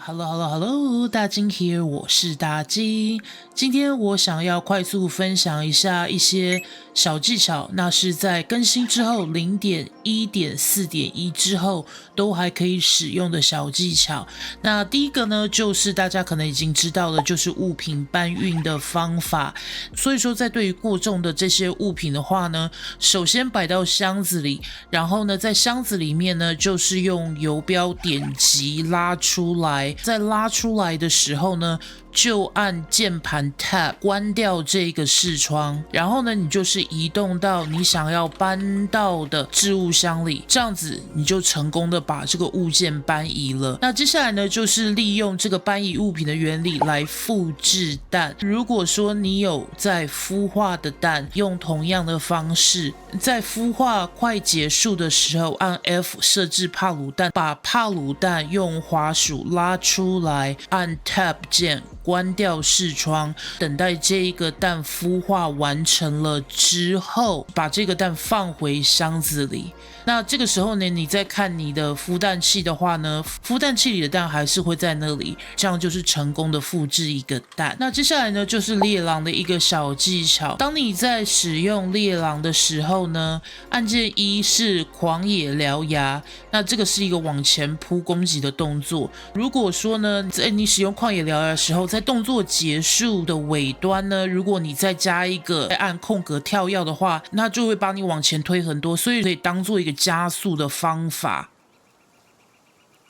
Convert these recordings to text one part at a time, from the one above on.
Hello， 大金 here， 我是大金。今天我想要快速分享一下一些小技巧，那是在更新之后 0.1.4.1 之后都还可以使用的小技巧。那第一个呢，就是大家可能已经知道了，就是物品搬运的方法。所以说，在对于过重的这些物品的话呢，首先摆到箱子里，然后呢，在箱子里面呢，就是用游标点击拉出来。在拉出来的时候呢，就按键盘 Tab 关掉这个视窗，然后呢，你就是移动到你想要搬到的置物箱里，这样子你就成功的把这个物件搬移了。那接下来呢，就是利用这个搬移物品的原理来复制蛋。如果说你有在孵化的蛋，用同样的方式，在孵化快结束的时候，按 F 设置帕鲁蛋，把帕鲁蛋用滑鼠拉出来，按 Tab 键关掉视窗，等待这个蛋孵化完成了之后，把这个蛋放回箱子里。那这个时候呢，你再看你的孵蛋器的话呢，孵蛋器里的蛋还是会在那里，这样就是成功的复制一个蛋。那接下来呢，就是猎狼的一个小技巧。当你在使用猎狼的时候呢，按键1是狂野獠牙，那这个是一个往前扑攻击的动作。如果说呢，在你使用狂野獠牙的时候，在动作结束的尾端呢，如果你再加一个按空格跳跃的话，那就会把你往前推很多，所以可以当做一个加速的方法。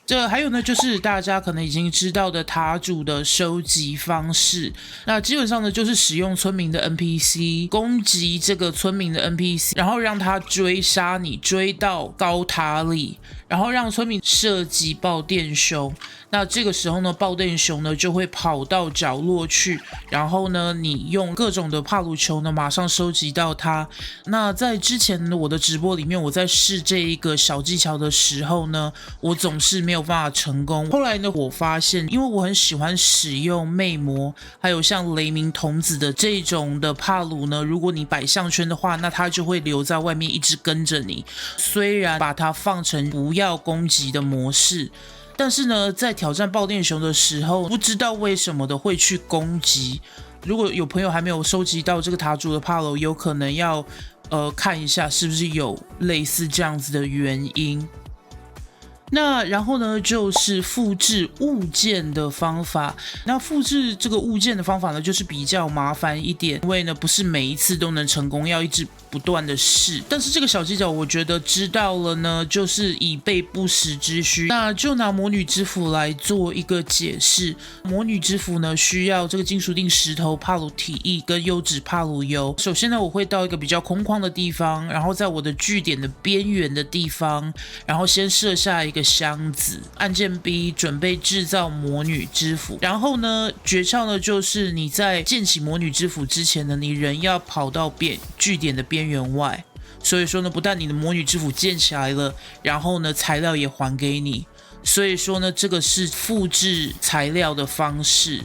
这还有呢，就是大家可能已经知道的塔主的收集方式。那基本上呢，就是使用村民的 NPC 攻击这个村民的 NPC， 然后让他追杀你，追到高塔里，然后让村民射击爆电熊。那这个时候呢，爆电熊呢就会跑到角落去，然后呢，你用各种的帕鲁球呢马上收集到它。那在之前我的直播里面，我在试这一个小技巧的时候呢，我总是没有办法成功。后来呢，我发现，因为我很喜欢使用魅魔，还有像雷鸣童子的这种的帕鲁呢，如果你摆项圈的话，那它就会留在外面一直跟着你。虽然把它放成不要攻击的模式，但是呢，在挑战爆电熊的时候，不知道为什么的会去攻击。如果有朋友还没有收集到这个塔主的帕鲁，有可能要看一下是不是有类似这样子的原因。那然后呢，就是复制物件的方法。那复制这个物件的方法呢，就是比较麻烦一点，因为呢不是每一次都能成功，要一直不断的试。但是这个小技巧，我觉得知道了呢，就是以备不时之需。那就拿魔女之斧来做一个解释。魔女之斧呢，需要这个金属锭石头、帕鲁体液跟优质帕鲁油。首先呢，我会到一个比较空旷的地方，然后在我的据点的边缘的地方，然后先设下一个箱子，按键 B 准备制造魔女之斧。然后呢，诀窍呢就是你在建起魔女之斧之前呢，你人要跑到据点的边缘外。所以说呢，不但你的魔女之斧建起来了，然后呢材料也还给你。所以说呢，这个是复制材料的方式。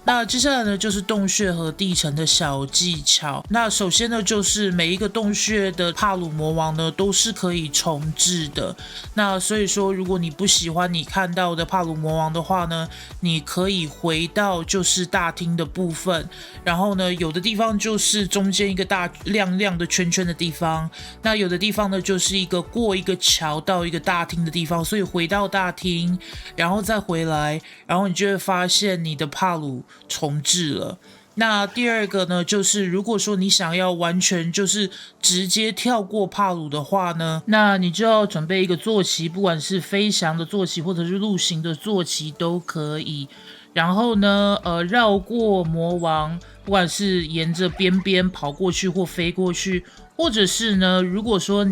那接下来呢，就是洞穴和地层的小技巧。那首先呢，就是每一个洞穴的帕鲁魔王呢，都是可以重置的。那所以说，如果你不喜欢你看到的帕鲁魔王的话呢，你可以回到就是大厅的部分，然后呢，有的地方就是中间一个大亮亮的圈圈的地方，那有的地方呢，就是过一个桥到一个大厅的地方。所以回到大厅，然后再回来，然后你就会发现你的帕鲁重置了。那第二个呢，就是如果说你想要完全就是直接跳过帕鲁的话呢，那你就要准备一个坐骑，不管是飞翔的坐骑或者是陆行的坐骑都可以。然后呢，绕过魔王，不管是沿着边边跑过去或飞过去，或者是呢，如果说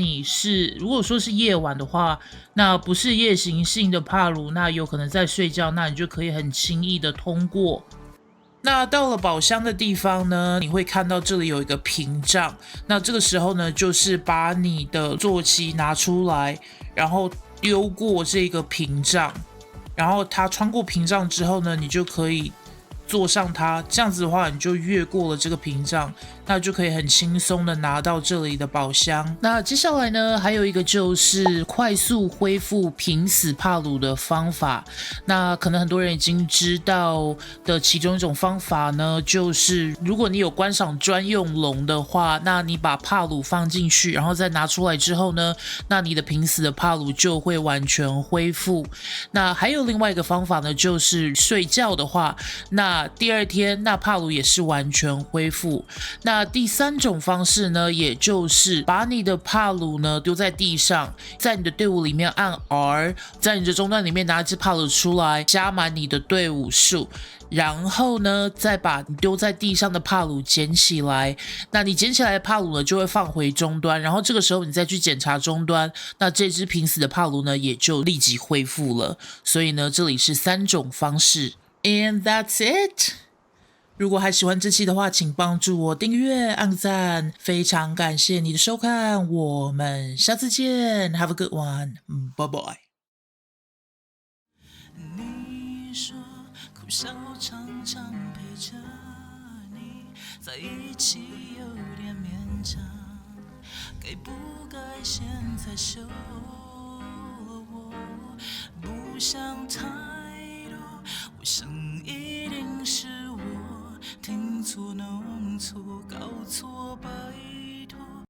是夜晚的话，那不是夜行性的帕鲁，那有可能在睡觉，那你就可以很轻易的通过。那到了宝箱的地方呢，你会看到这里有一个屏障。那这个时候呢，就是把你的坐骑拿出来，然后丢过这个屏障，然后它穿过屏障之后呢，你就可以坐上它，这样子的话你就越过了这个屏障，那就可以很轻松的拿到这里的宝箱。那接下来呢，还有一个就是快速恢复濒死帕鲁的方法。那可能很多人已经知道的其中一种方法呢，就是如果你有观赏专用笼的话，那你把帕鲁放进去，然后再拿出来之后呢，那你的濒死的帕鲁就会完全恢复。那还有另外一个方法呢，就是睡觉的话，那第二天那帕鲁也是完全恢复。那第三种方式呢，也就是把你的帕鲁呢丢在地上，在你的队伍里面按 R， 在你的中段里面拿一只帕鲁出来，加满你的队伍数。然后呢，再把你丢在地上的帕鲁捡起来。那你捡起来的帕鲁呢，就会放回终端。然后这个时候你再去检查终端，那这只濒死的帕鲁呢，也就立即恢复了。所以呢，这里是3种方式。And that's it。如果还喜欢这期的话，请帮助我订阅、按赞，非常感谢你的收看，我们下次见 ，Have a good one， bye bye。你说苦笑常常陪着你在一起有点勉强，该不该现在休？不想太多，我想一